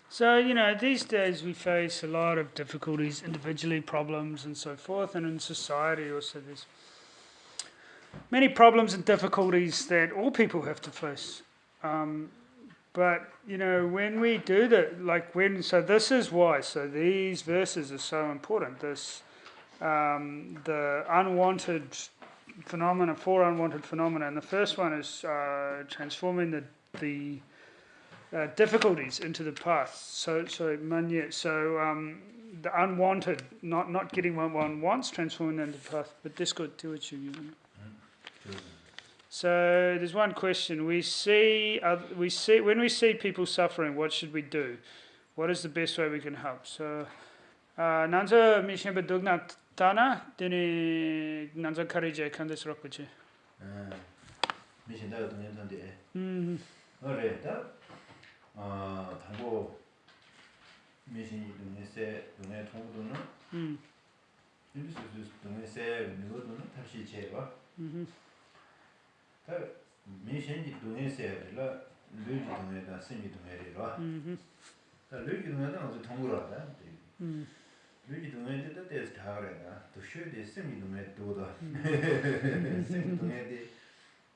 So, these days we face a lot of difficulties, individually problems and so forth, and in society also there's many problems and difficulties that all people have to face. But, when we do that, so this is why, so these verses are so important. The unwanted phenomena, four unwanted phenomena, and the first one is transforming the difficulties into the path. So the unwanted, not getting what one wants, transforming into the path. But this got to it, So there's one question. We see when we see people suffering, what should we do? What is the best way we can help? So nanza mission bedugna tana dini nanza karije kandes rokuchi. Mission da 동네 단데. 그래. 당고 미신이 동네세 동네 통도는 이비스 동네세 누구도는 다시 제가 다 미신이 동네세라 르지 동네다 스미 동네리라 다 르지 동네는 아주 통구라다 르지 동네도 때스 다그래다 또 쉬어데 스미 동네 도다 스미 동네데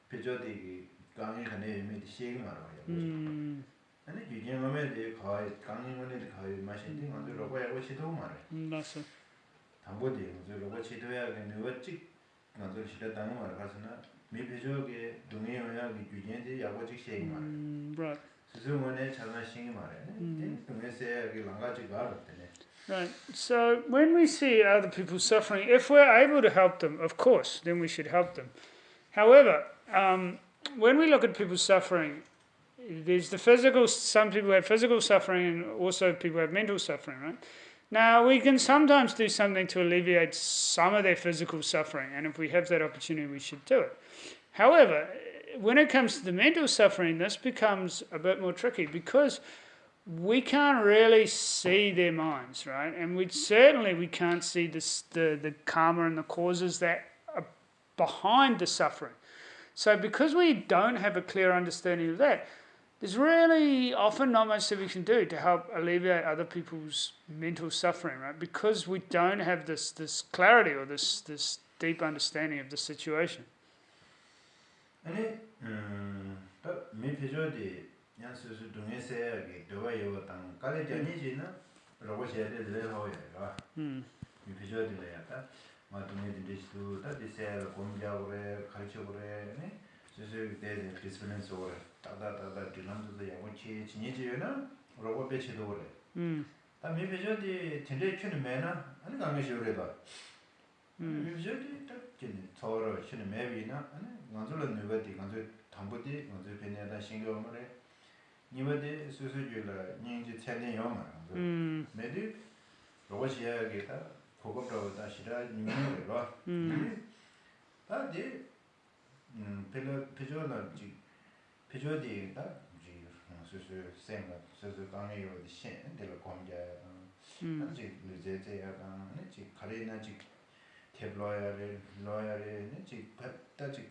배저디 강이 간에 의미도 시행이 말아요 아니 이게 뭐면 거의 강림원에 거의 마신딩 언제 로고야고 시도 말해. 맞아. 담보디 언제 로고 시도야겠네. 어찌 언제 시도다는 말 가서나 미비적에 동해야기 규제인데 야고직 시행 말해. Right. 스스로만의 자나싱이 말해. 동해세야기 랑가지가 알았네. Right. So when we see other people suffering, if we're able to help them, of course, then we should help them. However, when we look at people suffering, there's the physical, some people have physical suffering and also people have mental suffering, right? Now, we can sometimes do something to alleviate some of their physical suffering, and if we have that opportunity, we should do it. However, when it comes to the mental suffering, this becomes a bit more tricky because we can't really see their minds, right? And we can't see the karma and the causes that are behind the suffering. So because we don't have a clear understanding of that, there's really often not much that we can do to help alleviate other people's mental suffering, right? Because we don't have this clarity or this deep understanding of the situation. 아니, 또 미피조디 양수수 동에서기 도와요 땅 깔레전이지나 로고시에데 레호야. 미피조디래야다. 마동에디스도 다디세 공자오레 칼초오레 네. 수수 때 디스플레이스 오레. 다다다다 딜람도 야고치 진이지요나 로고 배치도 오래. 다 미비저디 텐데 추는 매나 아니 강매시 오래다. 미비저디 딱 진이 서로 추는 매비나 아니 간절은 누가디 간절 담보디 간절 변해다 신경을 니버디 수수줄라 닝지 천년 영마. 매디 로고시야게다 고급로 다시라 니면으로. 다디 페조나 지 페조디다 지 수수 생각 수수 강의로 신 내가 공개 아직 이제제야가 지 카레나 지 탭로야레 로야레 지 받다지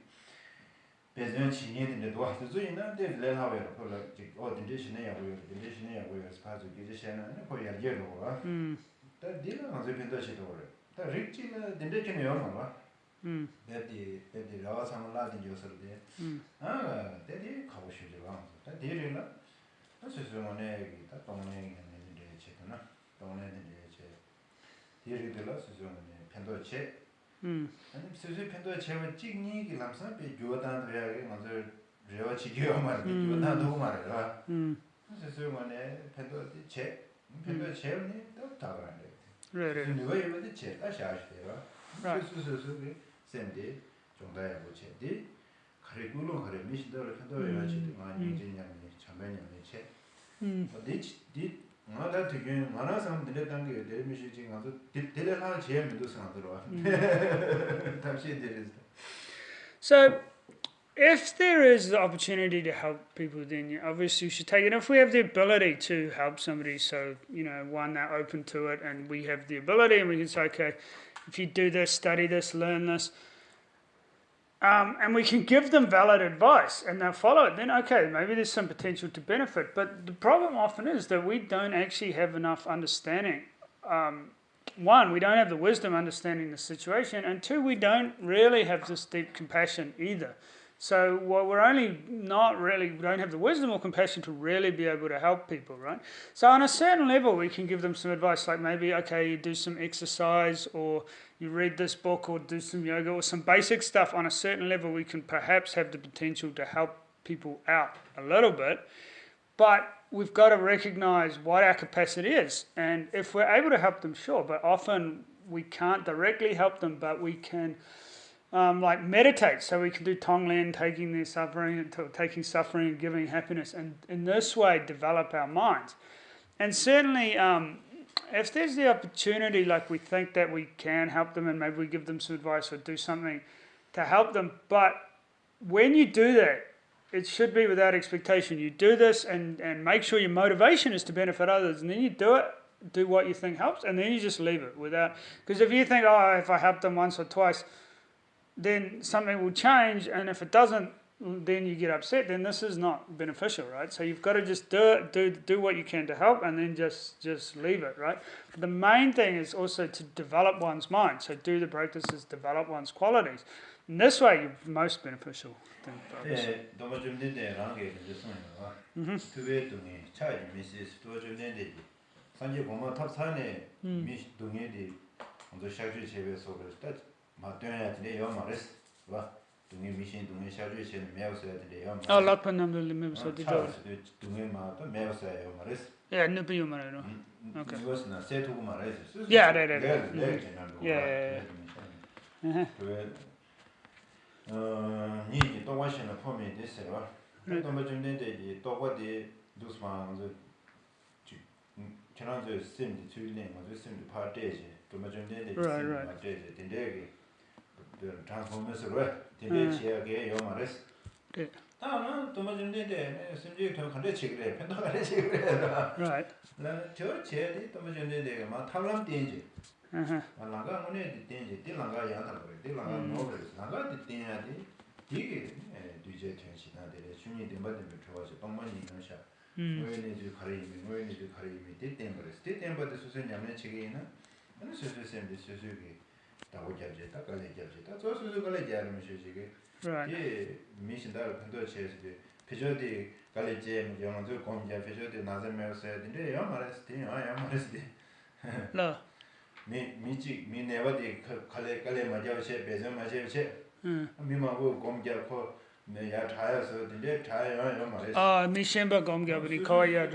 배전 진행인데 도와서 저희는 레하웨로 콜라 어딘데시네 야고요 스파즈 기제시는 거의 알게로 와. 다 디나 가서 펜더시도 그래. 다 릭치는 딘데키는 요마 배디 라와상 라디 요서데 대디 가고 싶지 봐. 다 디리나 수수원에 다 동네에 있는데 제가 동네에 제 디리들라 수수원에 펜더체 아니 수수 펜더 제가 찍니기 남산 배 교단 돼야게 먼저 레와 지기요 말이야. 교단 두고 말이야. 수수원에 펜더 제는 또 다가는데. Right. 누가 이번에 제 다시 하시대요. 수수수수 쌤디 정다야 보체디 카리큘럼 카레 미시더를 펜더를 해야지. 많이 인진량이 참배량이 체. 디 나다 되게 많아 사람들이 단계 대미시 지금 가서 데레나 제일 믿을 생각 들어와. 답시 데레스. So, if there is the opportunity to help people, then obviously you should take it. If we have the ability to help somebody, so, one, they're open to it, and we have the ability, and we can say, okay, if you do this, study this, learn this, and we can give them valid advice, and they'll follow it, then okay, maybe there's some potential to benefit. But the problem often is that we don't actually have enough understanding. One, we don't have the wisdom understanding the situation, and two, we don't really have this deep compassion either. So we don't have the wisdom or compassion to really be able to help people, right? So on a certain level, we can give them some advice, like maybe, okay, you do some exercise, or you read this book, or do some yoga, or some basic stuff. On a certain level, we can perhaps have the potential to help people out a little bit, but we've got to recognize what our capacity is. And if we're able to help them, sure, but often we can't directly help them, but we can meditate. So we can do Tonglen, taking suffering and giving happiness, and in this way develop our minds. And certainly, if there's the opportunity, like we think that we can help them, and maybe we give them some advice or do something to help them, but when you do that, it should be without expectation. You do this and make sure your motivation is to benefit others, and then you do what you think helps, and then you just leave it without. Because if you think, oh, if I help them once or twice, then something will change, and if it doesn't, then you get upset, then this is not beneficial, right? So you've got to just do what you can to help, and then just leave it, right? But the main thing is also to develop one's mind. So do the practices, develop one's qualities. In this way, you're most beneficial. 너무 좀 내대라는 게 됐어요. 그게 동에 차이 미시스 도좀 내대지. 산지 보면 탑산에 미 동에디 먼저 샤주 제베서 그랬다. 맞대야 돼요 말했어. 봐. 동에 미신 동에 샤주 제는 매우서야 돼요. 아, 라판남들 매우서 되죠. 동에 마도 매우서야 말했어. 예, 느비요 말해요. 오케이. 이것은 세토고 말했어. 네. 그 니 동화시는 폼이 됐어요. 또 좀 내대지 또거디 두스만서 지난주에 쌤이 주일에 먼저 쌤이 파티지. 또 좀 내대지. 파티지. 근데 그 트랜스포머스로 되게 지역에 요 말했어. 네. 또 좀 내대 쌤이 더 간대 치그래. 펜더가 치그래. Right. 저 제디 또 좀 내대가 막 탐람 땡지. 나가 오늘 땡지. 땡나가 양다 그래. 땡나가 노래. 나가 땡야디. 이게 뒤제 전시나들의 중요한 데마다 좋아서 동만이 인샤. 뭐에는 가리미 데템버스. 데템버스 수선냐면 책에는 어느 수수쌤들 수수기 다오잡제 딱갈래잡제 다 소수수갈래 자르면 수수기. 예, 미신다를 편도 체스게 페조디 갈래제 영어도 공자 페조디 나자메어서야 되는데 요 말했을 때 라. 미네바디 갈래 맞아오세 배전 맞아오세. 미마고 공자코 내야 차야서 근데 차야 말했어. 아, 미셴바 공자들이 거야.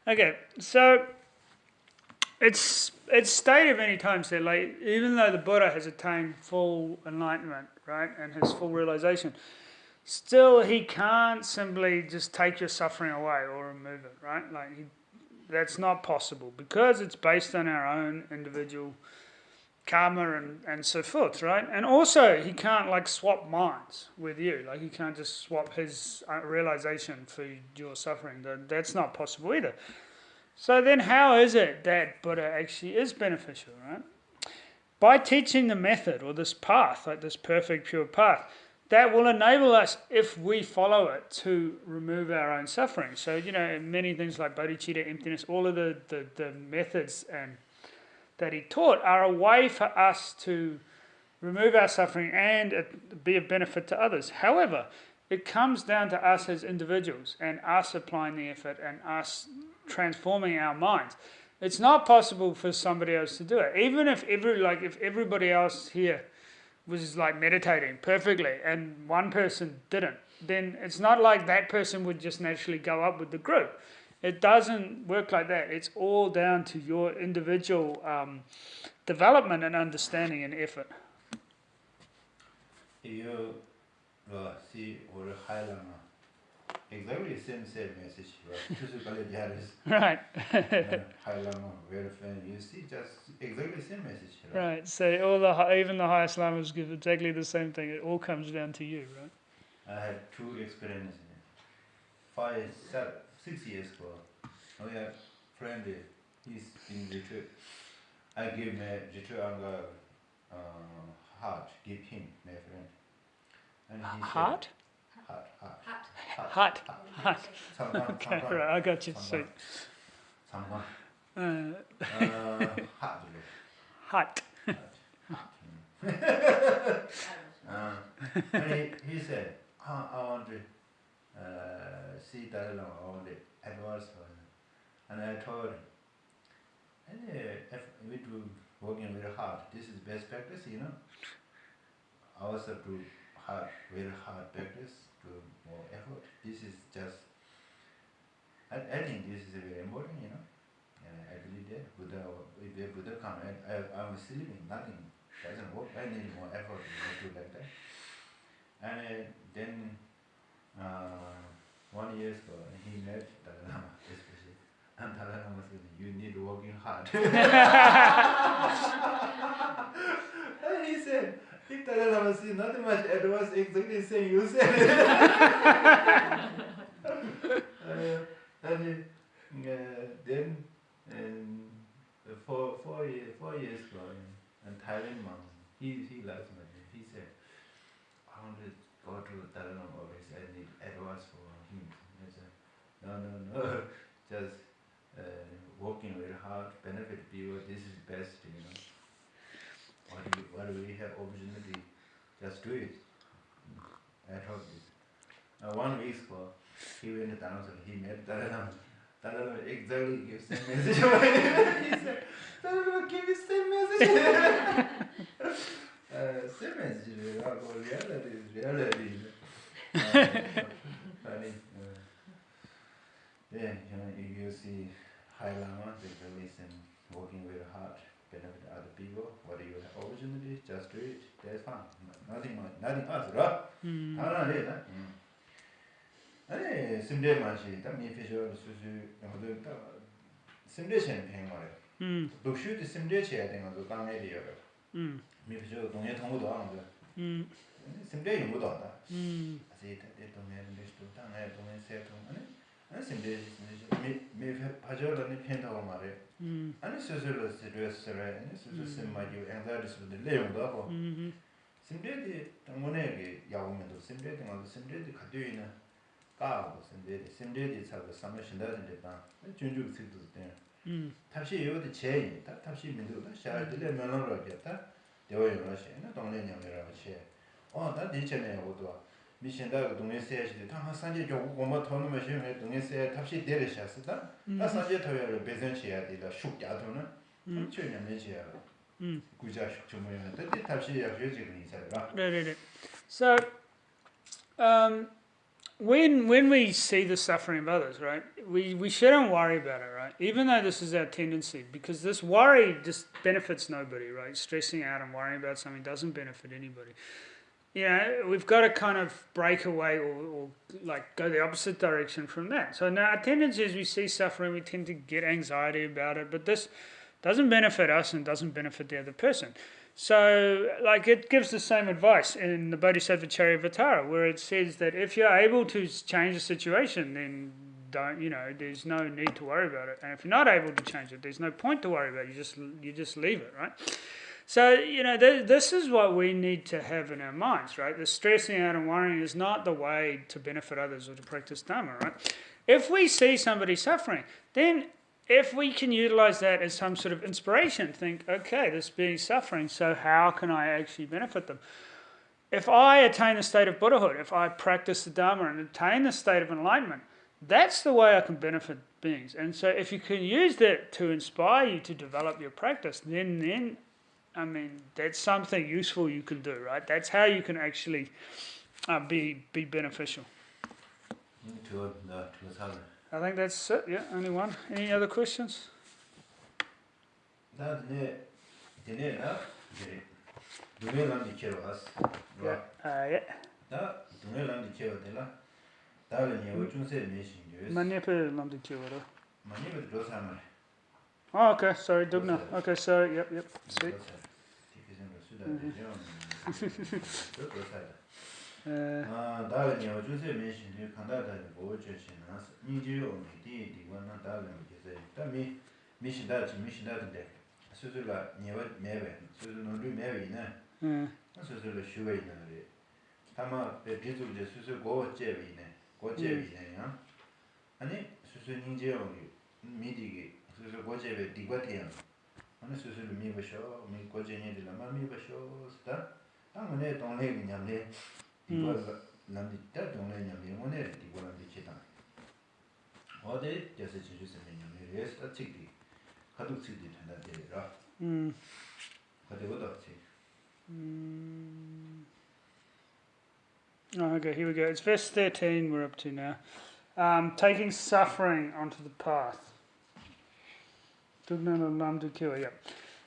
Okay, so it's stated many times that, like, even though the Buddha has attained full enlightenment, right, and his full realization, still he can't simply just take your suffering away or remove it, right? Like that's not possible because it's based on our own individual karma and so forth, right? And also he can't like swap minds with you. Like he can't just swap his realization for your suffering. That's not possible either. So then how is it that Buddha actually is beneficial, right? by teaching the method or this path, like this perfect pure path, that will enable us, if we follow it, to remove our own suffering. So, many things like bodhicitta, emptiness, all of the methods that he taught are a way for us to remove our suffering and be of benefit to others. However, it comes down to us as individuals and us applying the effort and us transforming our minds. It's not possible for somebody else to do it. Even if everybody else here was like meditating perfectly and one person didn't, then it's not like that person would just naturally go up with the group. It doesn't work like that. It's all down to your individual development and understanding and effort. You see or highlight exactly same message, right? Highlight very fan. You see just exactly same message, right? So even the highest lamas give exactly the same thing. It all comes down to you, right? I had two experiences. 6 years ago, we have friend. He's in retreat. I give my retreat heart. Give him my friend. And he heart. Heart. Okay, right, I got you. Sweet. Heart. And he said, I want to see Dalai Lama, I want to advance for him. And I told him, if we do working very hard, this is best practice, I also do very hard practice, do more effort. This is just, I think this is very important, And I believe that if the Buddha comes, I'm sleeping, nothing doesn't work. I need more effort to do like that. And then 1 year ago, he met Dalai Lama, especially. And Dalai Lama said, you need working hard. And he said, if Dalai Lama said not much advice, exactly the same you said. Then 4 years ago, and Thailand monk, he likes me. He said, I want to go to Dalai Lama office. I need advice for him. I said, no, just working very hard, benefit people. This is best, What do we have opportunity? Just do it. I told this. 1 week ago, he went to Dharmasala. He met Dalai Lama. Dalai Lama exactly gives the same message. He said, Dalai Lama give the same message. Same message. Reality. Funny. Yeah, if you see high lama, they listen, working very hard, benefit other people. What do you have opportunity? Just do it. That's fine. Nothing else, right? 아니 심대 맛이 딱 미피죠 수수 영어도 딱 심대 chen 팽 말이야. 독슈도 심대 쳐야 되는 거 강내리요. 미피죠 동네 통고도 하는 거. 심대 용어도 한다. 아직 때 동네 리스트 땅에 동네 세통 아니 심대 미 파저라니 팽다고 말이야. 아니 수수로 스트레스를 아니 수수 심마지고 앵자리스도 내용도 하고. 심대디 당문에 야오면도 심대디 가서 심대디 가도 있는 까고 심대디 차고 삼으신다는데 봐. 준주 식도 때. 탑시 요도 제이 탑시 민도가 샤르들에 면으로 했다. 대화를 하시네. 동네냐면라고 해. 나 디체네 오도. 미신다 동네세시 당 산제 좀 고마 터는 마시면 동네세 탑시 내려셨다. 나 산제 토요를 배전시야 되다. 숙야도는 전혀 내지야. 구자 숙주모야. 그때 탑시 약효지는 있어요. Right. So when we see the suffering of others, right, we shouldn't worry about it, right? Even though this is our tendency, because this worry just benefits nobody, right? Stressing out and worrying about something doesn't benefit anybody. We've got to kind of break away or like go the opposite direction from that. So now our tendency is we see suffering, we tend to get anxiety about it, but this doesn't benefit us and doesn't benefit the other person. So, like, it gives the same advice in the Bodhisattva Charyavatara, where it says that if you're able to change the situation, then there's no need to worry about it. And if you're not able to change it, there's no point to worry about it. You just leave it, right? So, this is what we need to have in our minds, right? The stressing out and worrying is not the way to benefit others or to practice Dharma, right? If we see somebody suffering, then if we can utilize that as some sort of inspiration, think, okay, this being suffering, so how can I actually benefit them? If I attain the state of Buddhahood, if I practice the Dharma and attain the state of enlightenment, that's the way I can benefit beings. And so if you can use that to inspire you to develop your practice, then that's something useful you can do, right? That's how you can actually be beneficial. I think that's it, yeah, only one. Any other questions? Oh, okay, sorry, Dugna. Okay, sorry, yep, sweet. Okay, here we go. It's verse 13 we're up to now. Taking suffering onto the path.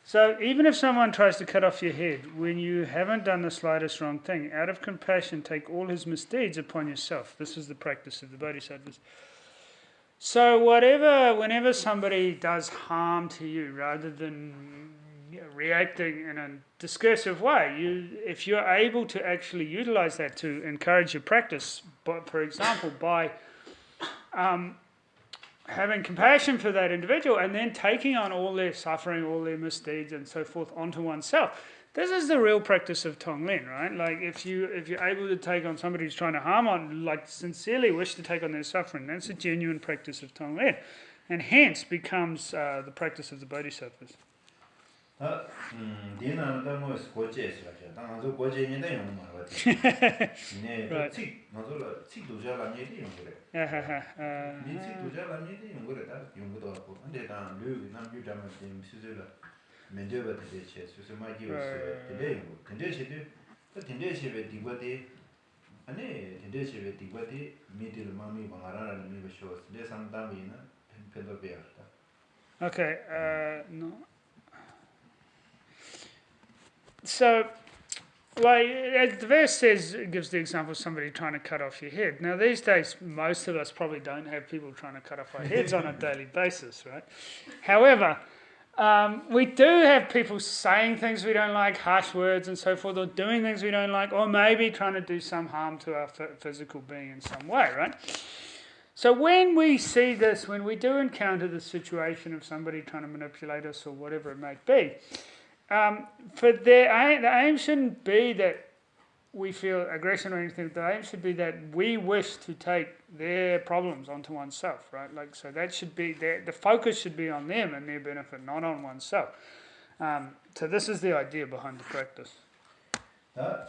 So even if someone tries to cut off your head, when you haven't done the slightest wrong thing, out of compassion take all his misdeeds upon yourself. This is the practice of the Bodhisattvas. So whenever somebody does harm to you, rather than reacting in a discursive way, if you're able to actually utilize that to encourage your practice, but for example, by having compassion for that individual and then taking on all their suffering, all their misdeeds and so forth onto oneself. This is the real practice of Tonglen, right? Like if you're able to take on somebody who's trying to harm on, like sincerely wish to take on their suffering, that's a genuine practice of Tonglen, and hence becomes the practice of the Bodhisattvas. Okay, no. So, like the verse says, it gives the example of somebody trying to cut off your head. Now, these days, most of us probably don't have people trying to cut off our heads on a daily basis, right? However, we do have people saying things we don't like, harsh words and so forth, or doing things we don't like, or maybe trying to do some harm to our physical being in some way, right? So when we see this, when we do encounter the situation of somebody trying to manipulate us or whatever it might be, the aim shouldn't be that we feel aggression or anything. The aim should be that we wish to take their problems onto oneself, right? Like, so that should be the focus should be on them and their benefit, not on oneself. So this is the idea behind the practice. Like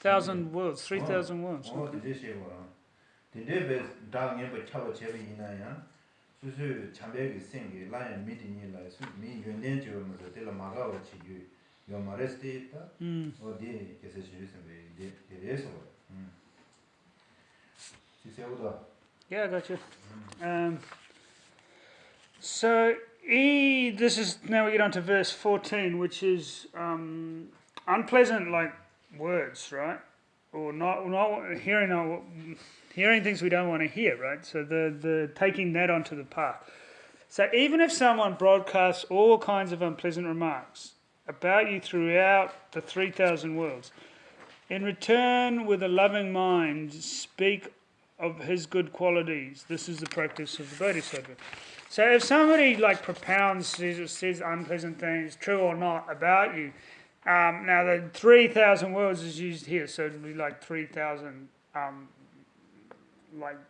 1,000 words, 3,000 words. Yeah, I got you. So this is now we get on to verse 14, which is unpleasant like words, right? or not hearing things we don't want to hear, right? So the taking that onto the path. So even if someone broadcasts all kinds of unpleasant remarks about you throughout the 3,000 worlds, in return, with a loving mind, speak of his good qualities. This is the practice of the Bodhisattva. So if somebody propounds, says unpleasant things, true or not, about you, now the 3,000 worlds is used here, so it would be 3,000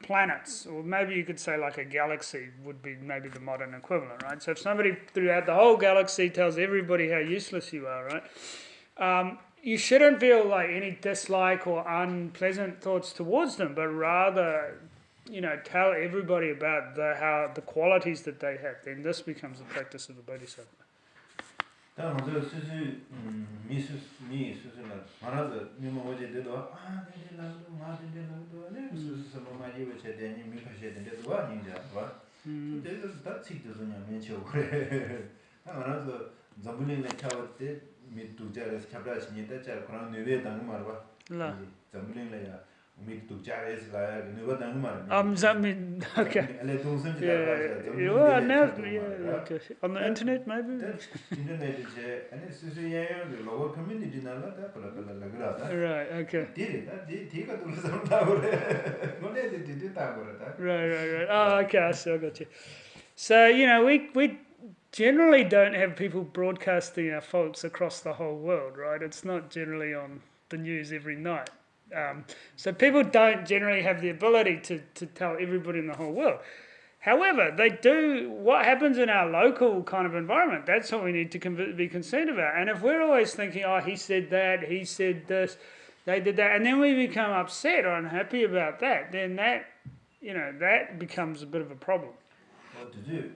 planets, or maybe you could say a galaxy would be maybe the modern equivalent, right? So if somebody throughout the whole galaxy tells everybody how useless you are, right? You shouldn't feel any dislike or unpleasant thoughts towards them, but rather, tell everybody about the qualities that they have. Then this becomes the practice of the Bodhisattva. Okay. Okay. On the internet, maybe? Right, okay. Right. Oh, okay, I got you. So, we generally don't have people broadcasting our faults across the whole world, right? It's not generally on the news every night. So people don't generally have the ability to tell everybody in the whole world. However, they do. What happens in our local kind of environment, that's what we need to be concerned about. And if we're always thinking, oh, he said that, he said this, they did that, and then we become upset or unhappy about that, then that becomes a bit of a problem. What to do?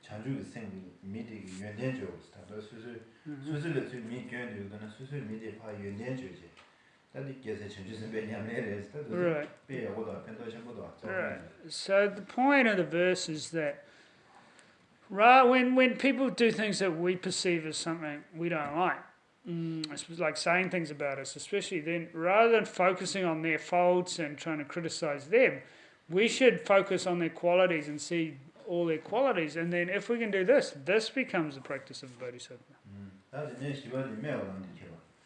자주 생기 미디 연대조스다. 수술을 좀 미견되거나 수술 미디 파 연대조지. 다디께서 전주선 배냐면에서 배하고도 편도심보도 Right. So the point of the verse is that when people do things that we perceive as something we don't like, it's like saying things about us, especially then, rather than focusing on their faults and trying to criticize them, we should focus on their qualities and see all their qualities, and then if we can do this becomes the practice of Bodhisattva.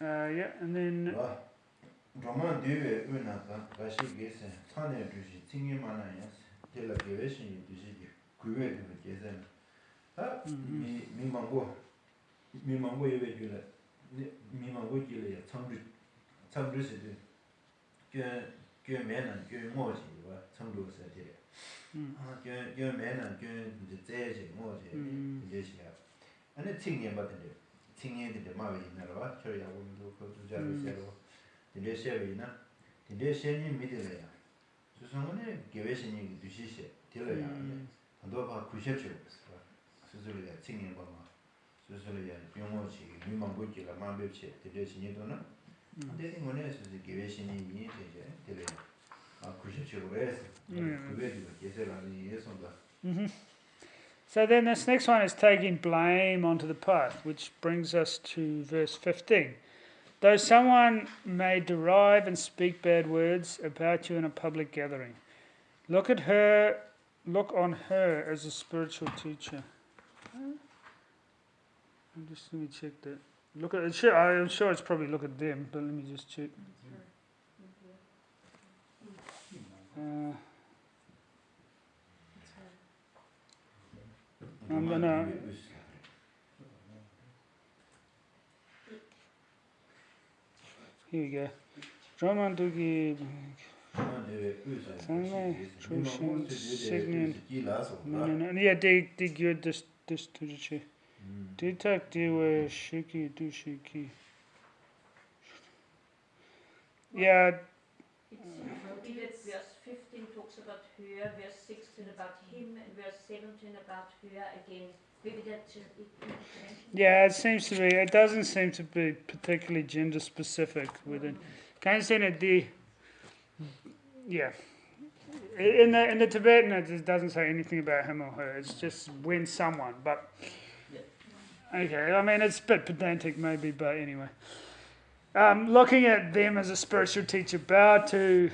Yeah, and then So then this next one is taking blame onto the path, which brings us to verse 15. Though someone may deride and speak bad words about you in a public gathering, look on her as a spiritual teacher. Let me check that. Look at it. I'm sure it's probably look at them, but let me just check. I'm gonna. Here we go. Ramandugi. Trushin, Signian. No. Yeah, they good this to the chi. Ditak diwe shiki do shiki. Yeah. Verse 15 talks about her, verse 16 about him, and verse 17 about her again. Maybe that's yeah, it doesn't seem to be particularly gender specific within. Can't say that yeah. In the Tibetan it doesn't say anything about him or her. It's just when someone, but okay, I mean it's a bit pedantic maybe, but anyway. looking at them as a spiritual teacher, bow to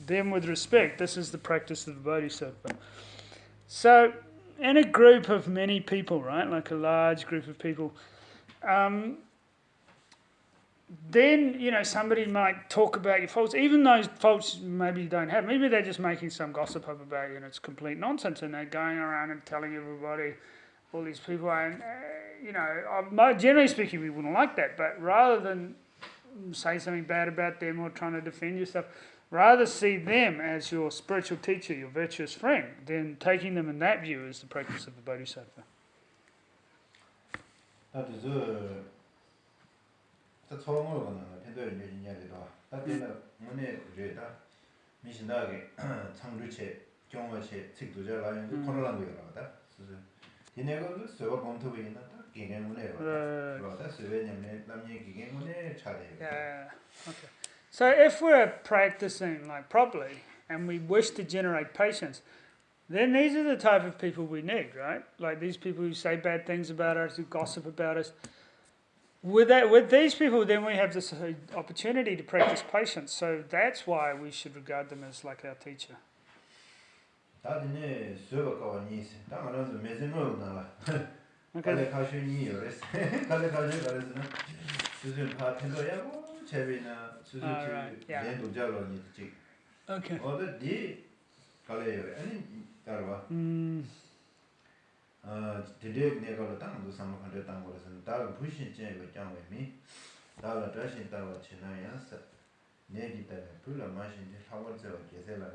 them with respect. This is the practice of the Bodhisattva. So, in a group of many people, right, like a large group of people, then, somebody might talk about your faults, even those faults maybe you don't have. Maybe they're just making some gossip up about you and it's complete nonsense and they're going around and telling everybody, all these people, and, generally speaking, we wouldn't like that, but rather than say something bad about them or trying to defend yourself, rather see them as your spiritual teacher, your virtuous friend, then taking them in that view is the practice of the Bodhisattva. That is that's all more than a tender in Yadida. That is a money reda. Missionary, Changruche, Jongwache, Tikduja, and Konolangu. You never so going to be in that game whenever. That's the way you game when yeah. Okay. So if we're practicing properly and we wish to generate patience, then these are the type of people we need, right? Like these people who say bad things about us, who gossip about us. With these people, then we have this opportunity to practice patience. So that's why we should regard them as like our teacher. Okay. Today, Negro Tango, some 100,000 dog pushing chain with young with me. Dollar dressing tower Chinayans, Negita, Pula machine, Howard of Gisela.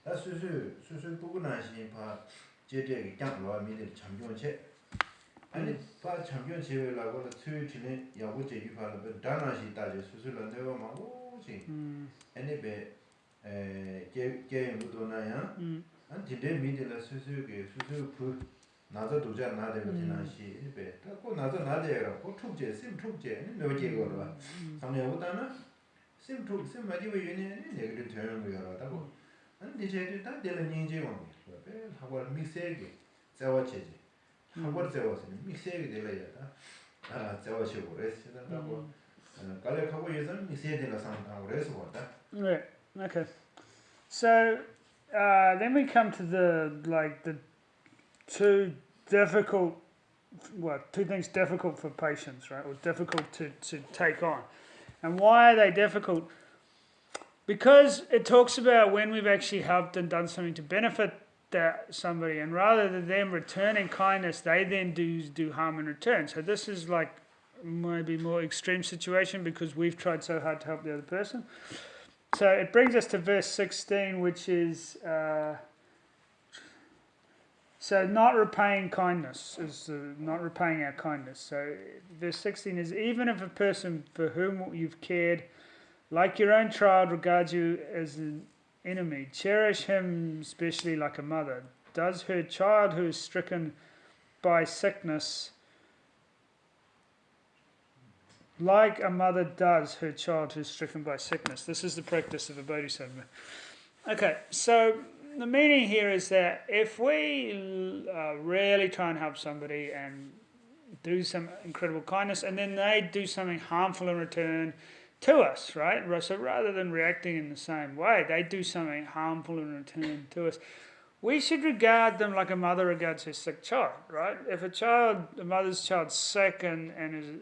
That's Susu Pugunashi part, JJ, young law, middle championship. And it's part championship, like what the two Chile, Yabuchi, you follow, but Danashi does Susula never Mabuchi. Any bit, game Ludonaya, and today, middle Suzuki, Susu put. 나도 도자 나대 지나시 이베 또 나도 나대라 고툭제 심툭제 너게 거라 상내보다는 심툭 심마디고 유네 내가 되는 거라다고 근데 제가 다 되는 인지원 왜 하고 믹스에게 자와체지 하고 자와서 믹스에게 되려야다 아 자와시고 그랬다고 깔래하고 예전 믹스에 되라 상황 그래서 왔다 Right. Okay. So then we come to the two things difficult for patients, right? Or difficult to take on. And why are they difficult? Because it talks about when we've actually helped and done something to benefit somebody, and rather than them returning kindness, they then do harm in return. So this is like maybe more extreme situation because we've tried so hard to help the other person. So it brings us to verse 16, which is so not repaying kindness is not repaying our kindness. So verse 16 is even if a person for whom you've cared, like your own child, regards you as an enemy, cherish him especially like a mother. Does her child who is stricken by sickness, like a mother does her child who's stricken by sickness. This is the practice of a bodhisattva. Okay, so the meaning here is that if we really try and help somebody and do some incredible kindness and then they do something harmful in return to us, right? So rather than reacting in the same way, they do something harmful in return to us. We should regard them like a mother regards her sick child, right? If a mother's child's sick and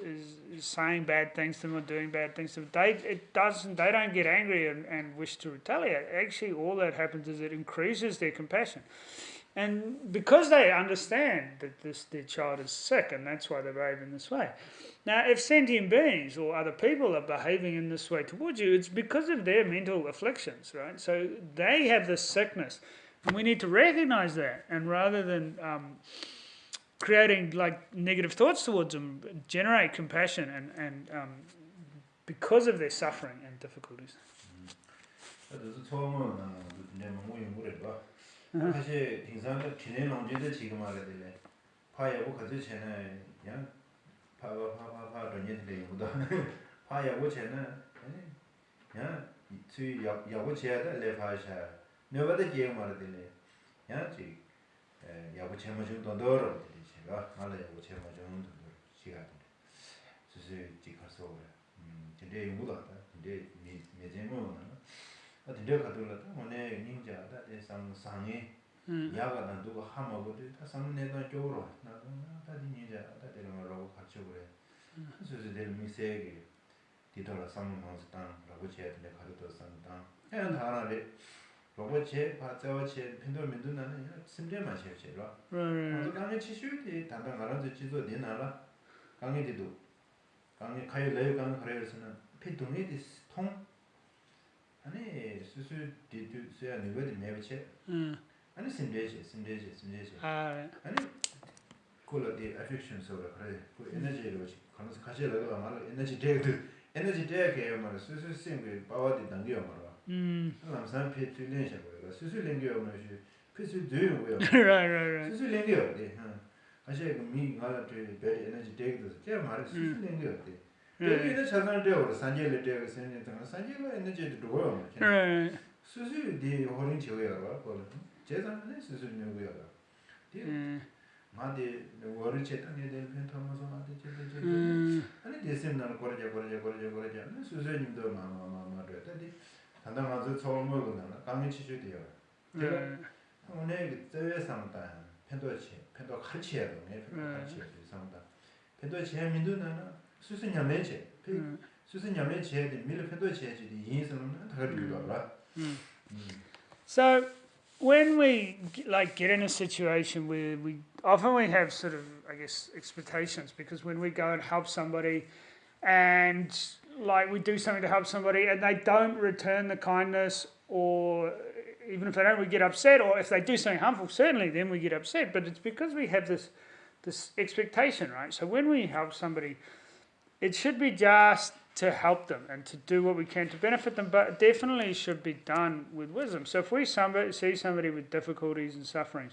is saying bad things to them or doing bad things to them, they don't get angry and wish to retaliate. Actually, all that happens is it increases their compassion. And because they understand that their child is sick and that's why they behave in this way. Now, if sentient beings or other people are behaving in this way towards you, it's because of their mental afflictions, right? So they have this sickness. And we need to recognize that, and rather than creating like negative thoughts towards them, generate compassion and because of their suffering and difficulties. 사실 등산을 진행 언제도 지금 알아들래. 파야고 가지 전에 그냥 파파 런예들이 보다 파야고 전에 그냥 이 야고 제야다 레파샤. 너버도 기억 말아들래. 야지 야고 제모 좀 더더러 제가 말아야고 제모 좀 더 시간. 그래서 지가서 근데 용도다. 근데 메제모나. 근데 가도라다. 오늘 닌자다. 상상에 야가는 누가 하마고도 다 상내도 쪽으로 나도 다디 닌자 다들 말하고 같이 그래. 그래서 될 미세게 디더라 상문하스탄라고 제한테 가르쳐 산다. 해는 하나래. 로봇체 바자와체 펜도 민두나는 심대만 셔셔라. 그래서 강에 치슈티 단단 알아서 지도 되나라. 강에도 강에 가요 레요 강 그래서는 피동이 통 아니 수수 디두스야 네거든 매버체. 아니 심대지. Ah, 아니 콜라디 affection 소라 그래. 그 에너지로 가면서 같이 내가 말 에너지 대게 말 수수 생기 바와디 당겨 말. 남산 피트는 샤고요. 수수 랭겨 말이 피스 되고요. right. 수수 랭겨 돼. 아시아 미 가라 되 베리 에너지 대게도 제가 말을 수수 랭겨 돼. 대게는 자산 되어 산재를 되어 생긴 당 산재가 에너지도 되고요. Right. 수수 디 호링 지어야 봐. 제산은 수수 랭겨야 봐. 마디 워르 체탄에 될 펜타마서 마디 제제 아니 데셈나는 거래자 수수님도 마마마마르다디 단단하서 처음 먹으나 강의 치주 돼요. 제가 오늘 저에 상다 펜도 같이 해야 돼. 펜도 같이 해야 돼. 상다. 펜도 제민도나 수수냐매체. 수수냐매체 밀 펜도 제지 인생은 다 그리고 봐. So when we get in a situation where we have sort of, I guess, expectations, because when we go and help somebody and like we do something to help somebody and they don't return the kindness, or even if they don't, we get upset, or if they do something harmful, certainly then we get upset, but it's because we have this expectation, right? So when we help somebody, it should be just to help them and to do what we can to benefit them, but definitely should be done with wisdom. So if we see somebody with difficulties and sufferings,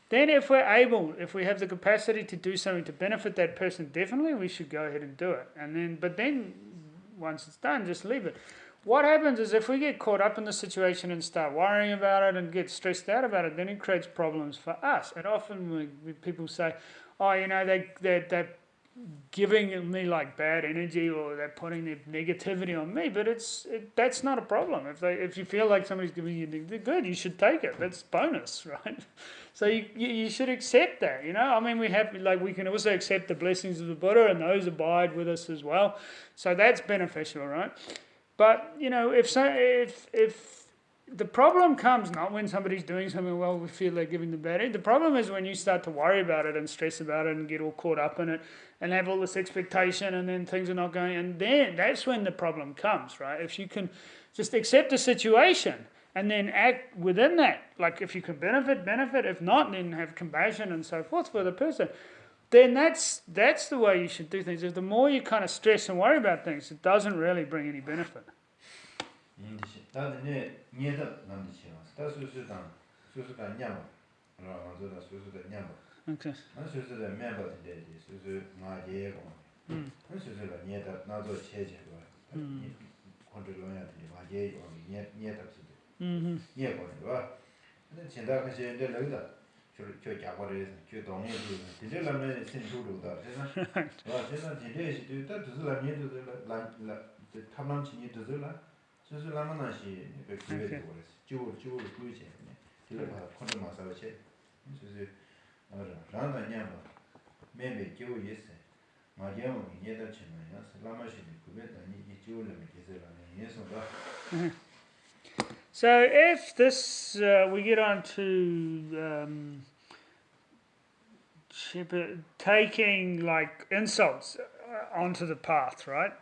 then if we have the capacity to do something to benefit that person, definitely we should go ahead and do it. But then once it's done, just leave it. What happens is if we get caught up in the situation and start worrying about it and get stressed out about it, then it creates problems for us. And often people say, oh, they're giving me like bad energy, or they're putting their negativity on me, but that's not a problem. If you feel like somebody's giving you good, you should take it. That's bonus, right? So you should accept that. I mean, we can also accept the blessings of the Buddha, and those abide with us as well. So that's beneficial, right? But if the problem comes not when somebody's doing something well, we feel they're giving the bad energy. The problem is when you start to worry about it and stress about it and get all caught up in it and have all this expectation, and then things are not going, and then that's when the problem comes, right? If you can just accept the situation and then act within that, like if you can benefit, if not, then have compassion and so forth for the person, then that's the way you should do things. If the more you kind of stress and worry about things, it doesn't really bring any benefit. Okay. So if this, we get on to taking like insults onto the path, right?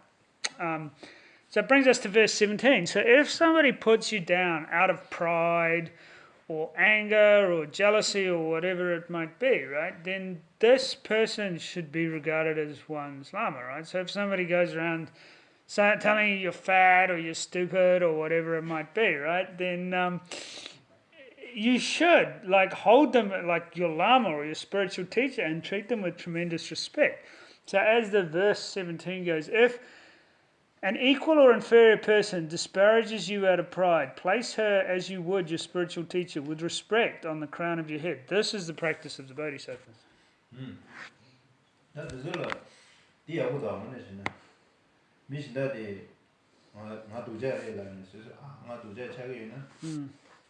So it brings us to verse 17. So if somebody puts you down out of pride or anger or jealousy or whatever it might be, right, then this person should be regarded as one's lama, right? So if somebody goes around telling you you're fat or you're stupid or whatever it might be, right, then you should hold them like your lama or your spiritual teacher and treat them with tremendous respect. So as the verse 17 goes, if an equal or inferior person disparages you out of pride, place her as you would your spiritual teacher with respect on the crown of your head. This is the practice of the Bodhisattvas. 미신다데 나 도자래라는 소소 나 도자 차게나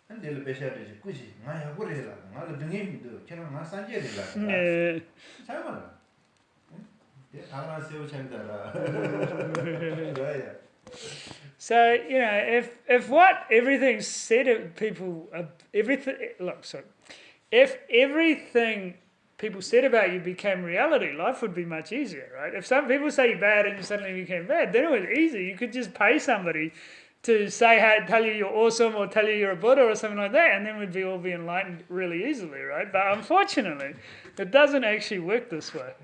근데 배셔야지 꾸지 나야 그래라 나를 등에도 저는 나 산제래라 네. 잘 말아 내 다만 세우 창자라 그래야 So if what everything's said of people, everything. Look, sorry. If everything people said about you became reality, life would be much easier, right? If some people say you're bad and you suddenly became bad, then it was easy. You could just pay somebody to say, tell you you're awesome, or tell you you're a Buddha or something like that, and then we'd all be enlightened really easily, right? But unfortunately, it doesn't actually work this way.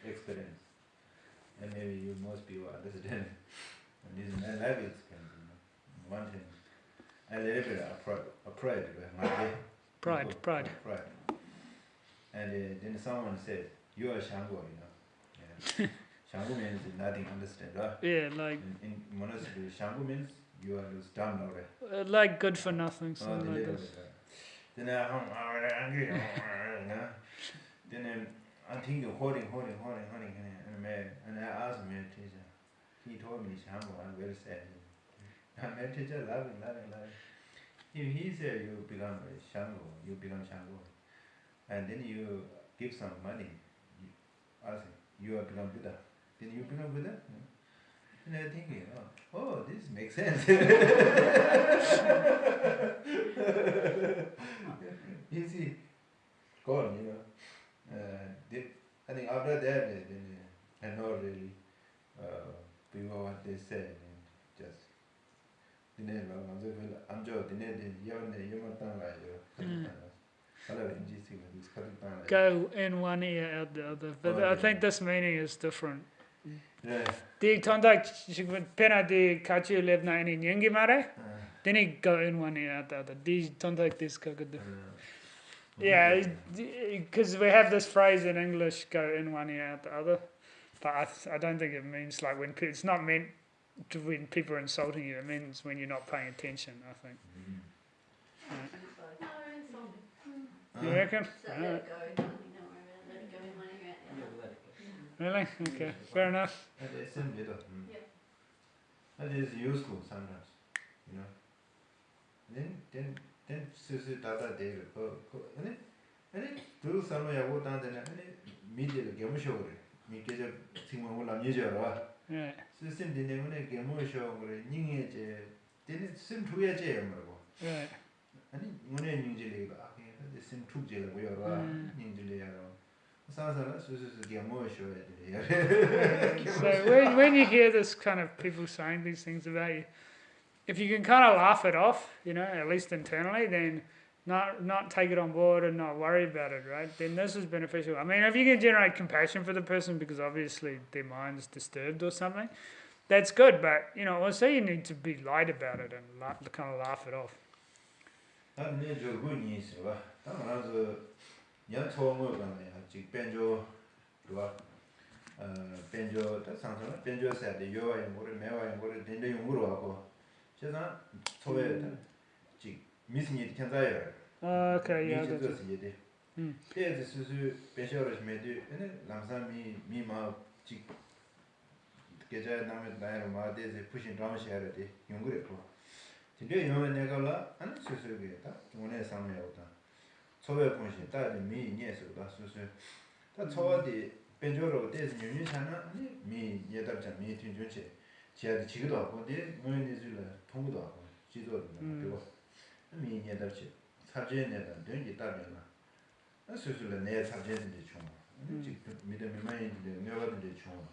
Experience. And maybe you most people understand. And this is my life experience. One thing, I live with a pride, Pride. And then someone said, "You are Shango," Yeah. Shango means nothing understand, right? Yeah, like In monastery, Shango means you are just dumb already. like good for nothing, something like this. Then I'm angry, Then I'm thinking, holding, and I asked my teacher. He told me Shango, I'm very sad. And my teacher laughing. If he said you become Shango, and then you give some money, ask you are become Buddha. Then you become Buddha? And I'm thinking, oh, this makes sense. You see, gone, I think after that, I know really people what they say, and just Go in one ear, out the other. But I think this meaning is different. Yeah. The tondak pena de kachu live na any nyingi mare. Then he go in one ear, out the other. These tondak this go good. Yeah, because we have this phrase in English, go in one ear, out the other. But I don't think it means like when it's not meant to when people are insulting you. It means when you're not paying attention, I think. You reckon? So let it go, don't worry about it, let it go in one ear out the other. Really? Okay, fair enough. It's simple. Yeah. That is useful sometimes, Then susu dada de and do some yago down the media game show. Me get a thing when I'm usual. Right. System didn't game show, ning didn't seem to a jam. Right. And when I usually the same two jail we are usually. So when you hear this kind of people saying these things about you, if you can kind of laugh it off, at least internally, then not take it on board and not worry about it, right? Then this is beneficial. I mean, if you can generate compassion for the person because obviously their mind's disturbed or something, that's good. But also you need to be light about it and kind of laugh it off. benjo ta samsana benjo sa de yo ay ngore mewa ay ngore dende yunguro ako 제가 소외다 지 미스니 kenzayo Okay, yeah. that's it. There's susu be셔를 메디 ene 람사미 미마 지 계좌 남에 나요 마데제 푸신 드라마시아르데 용그레고 근데 요면 내가라 안 수수게다 오늘 상매오다 소외 본신 따지 미 니에서다 수수 다 저어디 벤조로 데스 뉴니잖아 아니 미 예답자 미 튕준체 지하도 지기도 하고 내 모연이들라 통구도 하고 지도도 그리고 미 예답지 사진에다 된게 따면은 수수를 내 사진인데 좀 지금 믿음이 많이 있는데 내가든지 좀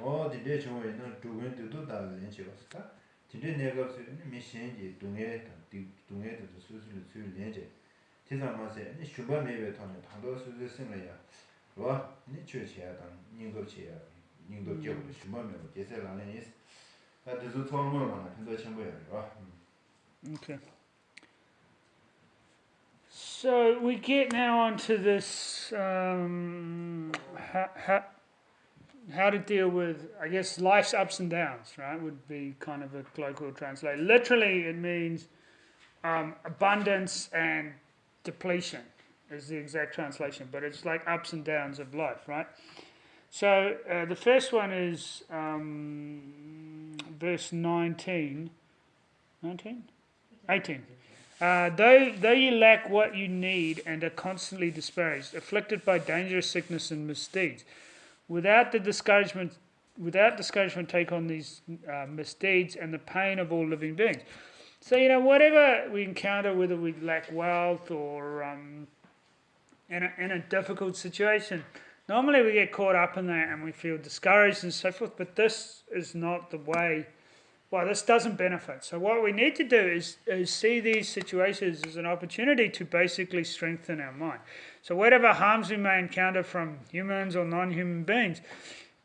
어디에 좀 있는 두근도 다른 지었을까 근데 내가 쓰는 미신이 동해도 수수를 수를 내제 대상마세 슈퍼메베 타는 단도 수수 쓰는야 와 니추치야다 닝도치야 닝도교 슈퍼메베 계세라는 있어 다들 처음으로만 한도 첨부야 와 Okay. So we get now onto this how to deal with, I guess, life's ups and downs, right? Would be kind of a colloquial translation. Literally, it means abundance and depletion is the exact translation, but it's like ups and downs of life, right? So the first one is verse 19. 19? 18. Though you lack what you need and are constantly disparaged, afflicted by dangerous sickness and misdeeds, without discouragement take on these misdeeds and the pain of all living beings. So, whatever we encounter, whether we lack wealth or in a difficult situation, normally we get caught up in that and we feel discouraged and so forth, but this is not the way. Well, this doesn't benefit. So what we need to do is see these situations as an opportunity to basically strengthen our mind. So whatever harms we may encounter from humans or non-human beings,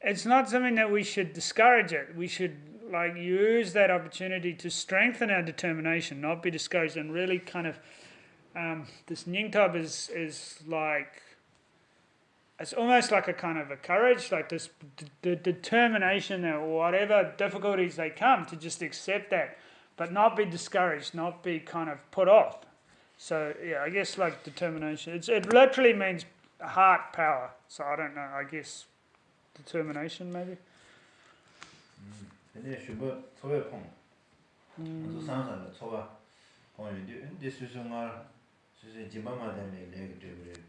it's not something that we should discourage it. We should use that opportunity to strengthen our determination, not be discouraged, and really kind of this Nyingtab is like, it's almost like a kind of a courage, like this the determination that whatever difficulties they come, to just accept that, but not be discouraged, not be kind of put off. So yeah, I guess like determination. It literally means heart power. So I don't know. I guess determination maybe. 근데 슈버 소외 펑. 그래서 상상의 소화 펑인데 근데 수승할 수세 지마마다는 내게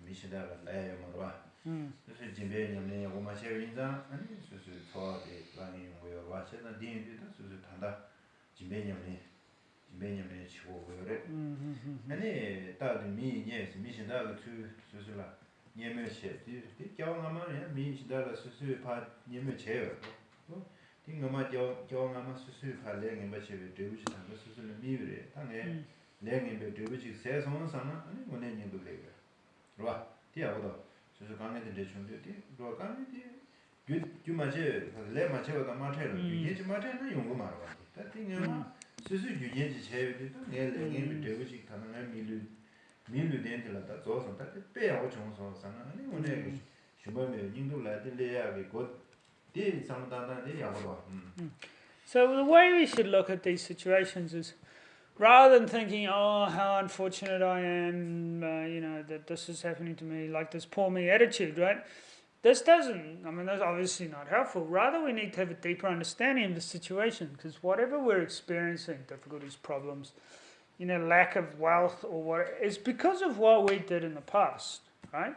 미시다가 나야 말와. 그래서 지배님이 오마 셰인자 아니 수수 소화의 많이 뭐요 와셔는 뒤에도 수수 단다 지배님이 치고 그래. 아니 다들 미예 미시다가 수수라 예매셰 뒤 겨우나면 미시다가 수수 파 예매 제요. 띵가마 겨우나마 수수 팔랭이 버치베 되우지 담고 수수를 미유래. 당에 랭이 되우지 세송선은 아니 원행님도 되고. 그러봐. 뒤하고도 수수 강에들 대충되디. 그러 강에디 규마제 레마체가 마체로 유예지 마체는 용거 말아. 띵가마 수수 유예지 제외도 랭이 되우지 가능한 밀루 된들다 조선다 빼하고 정선선은 아니 원행 슈범에 님도 라들레야게 곧 So the way we should look at these situations is, rather than thinking, oh, how unfortunate I am, that this is happening to me, like this poor me attitude, right? That's obviously not helpful. Rather, we need to have a deeper understanding of the situation, because whatever we're experiencing, difficulties, problems, lack of wealth or what, is because of what we did in the past, right?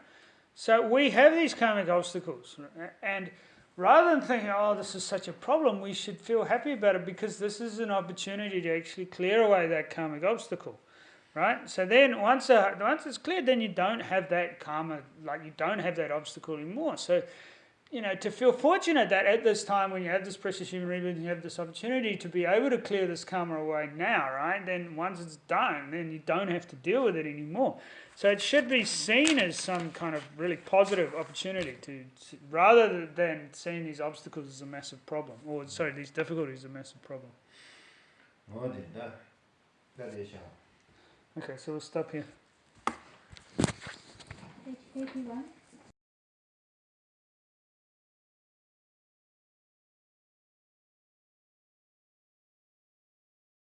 So we have these karmic obstacles, and rather than thinking, oh, this is such a problem, we should feel happy about it because this is an opportunity to actually clear away that karmic obstacle, right? So then once it's cleared, then you don't have that karma, you don't have that obstacle anymore. So, to feel fortunate that at this time when you have this precious human rebirth, you have this opportunity to be able to clear this karma away now, right? Then once it's done, then you don't have to deal with it anymore. So it should be seen as some kind of really positive opportunity rather than seeing these obstacles as a massive problem, these difficulties as a massive problem. Okay, so we'll stop here. Page 81.